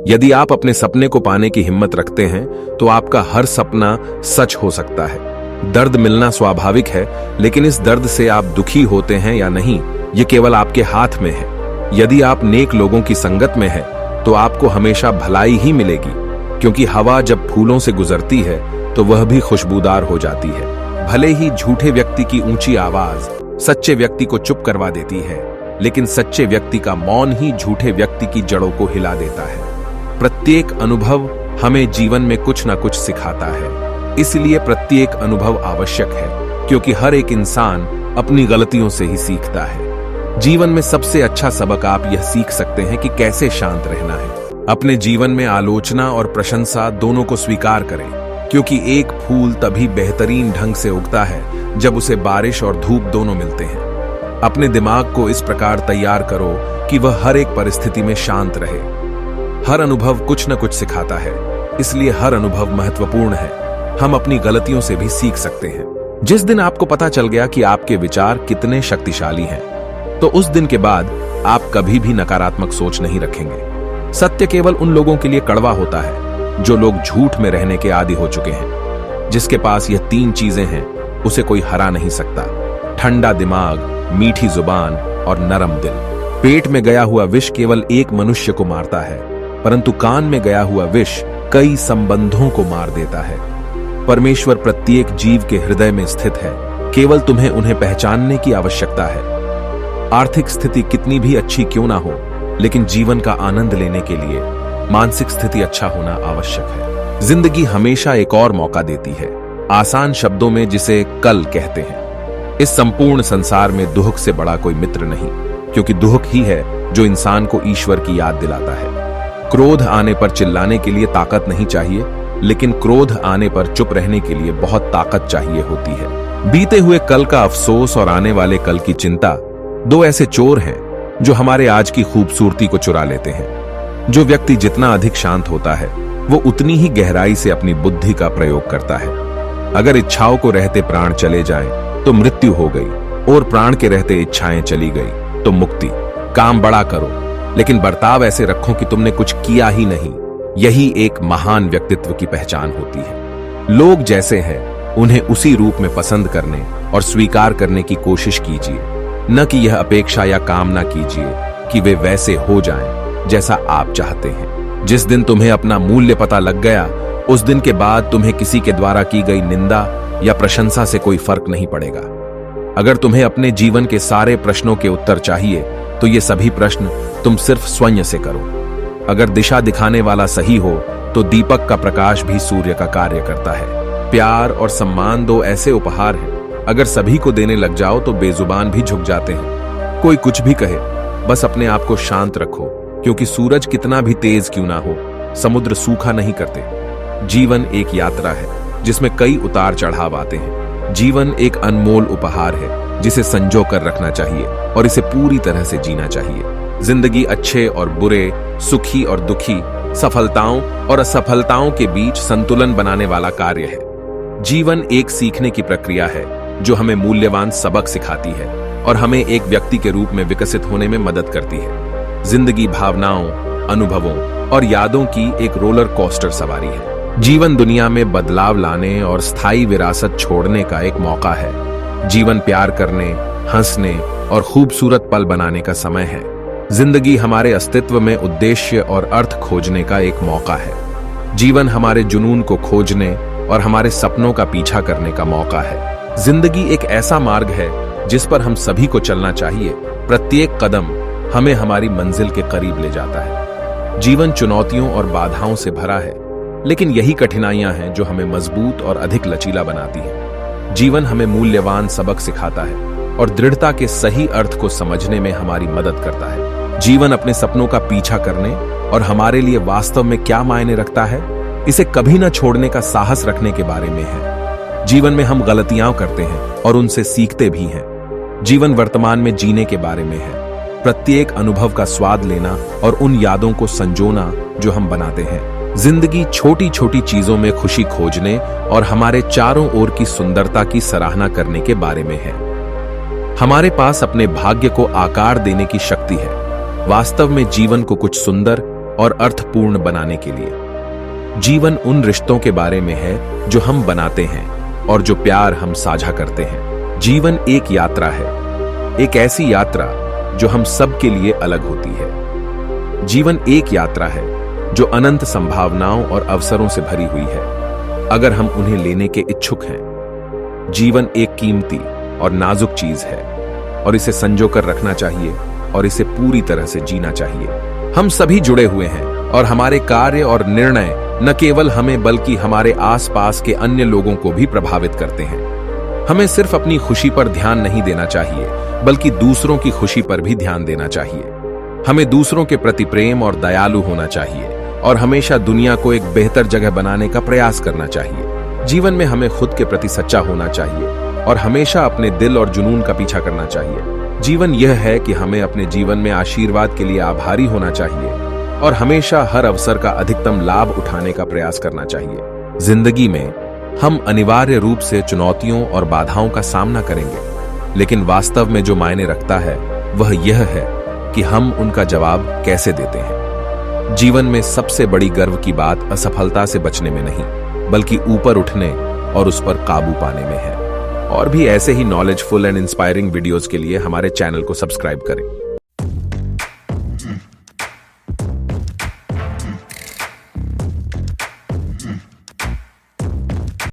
यदि आप अपने सपने को पाने की हिम्मत रखते हैं तो आपका हर सपना सच हो सकता है। दर्द मिलना स्वाभाविक है, लेकिन इस दर्द से आप दुखी होते हैं या नहीं, ये केवल आपके हाथ में है। यदि आप नेक लोगों की संगत में है तो आपको हमेशा भलाई ही मिलेगी, क्योंकि हवा जब फूलों से गुजरती है तो वह भी खुशबूदार हो जाती है। भले ही झूठे व्यक्ति की ऊंची आवाज सच्चे व्यक्ति को चुप करवा देती है, लेकिन सच्चे व्यक्ति का मौन ही झूठे व्यक्ति की जड़ों को हिला देता है। प्रत्येक अनुभव हमें जीवन में कुछ ना कुछ सिखाता है, इसलिए प्रत्येक अनुभव आवश्यक है, क्योंकि हर एक इंसान अपनी गलतियों से ही सीखता है। जीवन में सबसे अच्छा सबक आप यह सीख सकते हैं कि कैसे शांत रहना है। अपने जीवन में आलोचना और प्रशंसा दोनों को स्वीकार करें, क्योंकि एक फूल तभी बेहतरीन ढंग से उगता है जब उसे बारिश और धूप दोनों मिलते हैं। अपने दिमाग को इस प्रकार तैयार करो कि वह हर एक परिस्थिति में शांत रहे। हर अनुभव कुछ न कुछ सिखाता है, इसलिए हर अनुभव महत्वपूर्ण है। हम अपनी गलतियों से भी सीख सकते हैं। जिस दिन आपको पता चल गया कि आपके विचार कितने शक्तिशाली हैं, तो उस दिन के बाद आप कभी भी नकारात्मक सोच नहीं रखेंगे। सत्य केवल उन लोगों के लिए कड़वा होता है जो लोग झूठ में रहने के आदी हो चुके हैं। जिसके पास यह तीन चीजें हैं, उसे कोई हरा नहीं सकता: ठंडा दिमाग, मीठी जुबान और नरम दिल। पेट में गया हुआ विष केवल एक मनुष्य को मारता है, परंतु कान में गया हुआ विष कई संबंधों को मार देता है। परमेश्वर प्रत्येक जीव के हृदय में स्थित है, केवल तुम्हें उन्हें पहचानने की आवश्यकता है। आर्थिक स्थिति कितनी भी अच्छी क्यों ना हो, लेकिन जीवन का आनंद लेने के लिए मानसिक स्थिति अच्छा होना आवश्यक है। जिंदगी हमेशा एक और मौका देती है, आसान शब्दों में जिसे कल कहते हैं। इस संपूर्ण संसार में दुख से बड़ा कोई मित्र नहीं, क्योंकि दुख ही है जो इंसान को ईश्वर की याद दिलाता है। क्रोध आने पर चिल्लाने के लिए ताकत नहीं चाहिए, लेकिन क्रोध आने पर चुप रहने के लिए बहुत ताकत चाहिए होती है। बीते हुए कल का अफसोस और आने वाले कल की चिंता दो ऐसे चोर हैं जो हमारे आज की खूबसूरती को चुरा लेते हैं। जो व्यक्ति जितना अधिक शांत होता है, वो उतनी ही गहराई से अपनी बुद्धि का प्रयोग करता है। अगर इच्छाओं को रहते प्राण चले जाएं, तो मृत्यु हो गई, और प्राण के रहते इच्छाएं चली गई तो मुक्ति। काम बड़ा करो, लेकिन बर्ताव ऐसे रखो कि तुमने कुछ किया ही नहीं। यही एक महान व्यक्तित्व की पहचान होती है। लोग जैसे हैं, उन्हें उसी रूप में पसंद करने और स्वीकार करने की कोशिश कीजिए, न कि यह अपेक्षा या कामना कीजिए कि वे वैसे हो जाएं जैसा आप चाहते हैं। जिस दिन तुम्हें अपना मूल्य पता लग गया, उस दिन के बाद तुम्हें किसी के द्वारा की गई निंदा या प्रशंसा से कोई फर्क नहीं पड़ेगा। अगर तुम्हें अपने जीवन के सारे प्रश्नों के उत्तर चाहिए, तो ये सभी प्रश्न तुम सिर्फ स्वयं से करो। अगर दिशा दिखाने वाला सही हो, तो दीपक का प्रकाश भी सूर्य का कार्य करता है। प्यार और सम्मान दो ऐसे उपहार हैं, अगर सभी को देने लग जाओ तो बेजुबान भी झुक जाते हैं। कोई कुछ भी कहे, बस अपने आप को शांत रखो, क्योंकि सूरज कितना भी तेज क्यों ना हो, समुद्र सूखा नहीं करते। जीवन एक यात्रा है जिसमें कई उतार चढ़ाव आते हैं। जीवन एक अनमोल उपहार है जिसे संजो कर रखना चाहिए और इसे पूरी तरह से जीना चाहिए। जिंदगी अच्छे और बुरे, सुखी और दुखी, सफलताओं और असफलताओं के बीच संतुलन बनाने वाला कार्य है। जीवन एक सीखने की प्रक्रिया है जो हमें मूल्यवान सबक सिखाती है और हमें एक व्यक्ति के रूप में विकसित होने में मदद करती है। जिंदगी भावनाओं, अनुभवों और यादों की एक रोलर कोस्टर सवारी है। जीवन दुनिया में बदलाव लाने और स्थायी विरासत छोड़ने का एक मौका है। जीवन प्यार करने, हंसने और खूबसूरत पल बनाने का समय है। जिंदगी हमारे अस्तित्व में उद्देश्य और अर्थ खोजने का एक मौका है। जीवन हमारे जुनून को खोजने और हमारे सपनों का पीछा करने का मौका है। जिंदगी एक ऐसा मार्ग है जिस पर हम सभी को चलना चाहिए। प्रत्येक कदम हमें हमारी मंजिल के करीब ले जाता है। जीवन चुनौतियों और बाधाओं से भरा है, लेकिन यही कठिनाइयां हैं जो हमें मजबूत और अधिक लचीला बनाती हैं। जीवन हमें मूल्यवान सबक सिखाता है और दृढ़ता के सही अर्थ को समझने में हमारी मदद करता है। जीवन अपने सपनों का पीछा करने और हमारे लिए वास्तव में क्या मायने रखता है, इसे कभी न छोड़ने का साहस रखने के बारे में है। जीवन में हम गलतियां करते हैं और उनसे सीखते भी हैं। जीवन वर्तमान में जीने के बारे में है। प्रत्येक अनुभव का स्वाद लेना और उन यादों को संजोना जो हम बनाते हैं। जिंदगी छोटी छोटी चीजों में खुशी खोजने और हमारे चारों ओर की सुंदरता की सराहना करने के बारे में है। हमारे पास अपने भाग्य को आकार देने की शक्ति है। वास्तव में जीवन को कुछ सुंदर और अर्थपूर्ण बनाने के लिए। जीवन उन रिश्तों के बारे में है जो हम बनाते हैं और जो प्यार हम साझा करते हैं। जीवन एक यात्रा है, एक ऐसी यात्रा जो हम सब के लिए अलग होती है। जीवन एक यात्रा है जो अनंत संभावनाओं और अवसरों से भरी हुई है, अगर हम उन्हें लेने के इच्छुक हैं। जीवन एक कीमती और नाजुक चीज है और इसे संजोकर रखना चाहिए और इसे पूरी तरह से जीना चाहिए। हम सभी जुड़े हुए हैं और हमारे कार्य और निर्णय न केवल हमें बल्कि हमारे आसपास के अन्य लोगों को भी प्रभावित करते हैं। हमें सिर्फ अपनी खुशी पर ध्यान नहीं देना चाहिए बल्कि दूसरों की खुशी पर भी ध्यान देना चाहिए। हमें दूसरों के प्रति प्रेम और दयालु होना चाहिए और हमेशा दुनिया को एक बेहतर जगह बनाने का प्रयास करना चाहिए। जीवन में हमें खुद के प्रति सच्चा होना चाहिए और हमेशा अपने दिल और जुनून का पीछा करना चाहिए। जीवन यह है कि हमें अपने जीवन में आशीर्वाद के लिए आभारी होना चाहिए और हमेशा हर अवसर का अधिकतम लाभ उठाने का प्रयास करना चाहिए। जिंदगी में हम अनिवार्य रूप से चुनौतियों और बाधाओं का सामना करेंगे, लेकिन वास्तव में जो मायने रखता है वह यह है कि हम उनका जवाब कैसे देते हैं। जीवन में सबसे बड़ी गर्व की बात असफलता से बचने में नहीं बल्कि ऊपर उठने और उस पर काबू पाने में है। और भी ऐसे ही नॉलेजफुल एंड इंस्पायरिंग वीडियोस के लिए हमारे चैनल को सब्सक्राइब करें।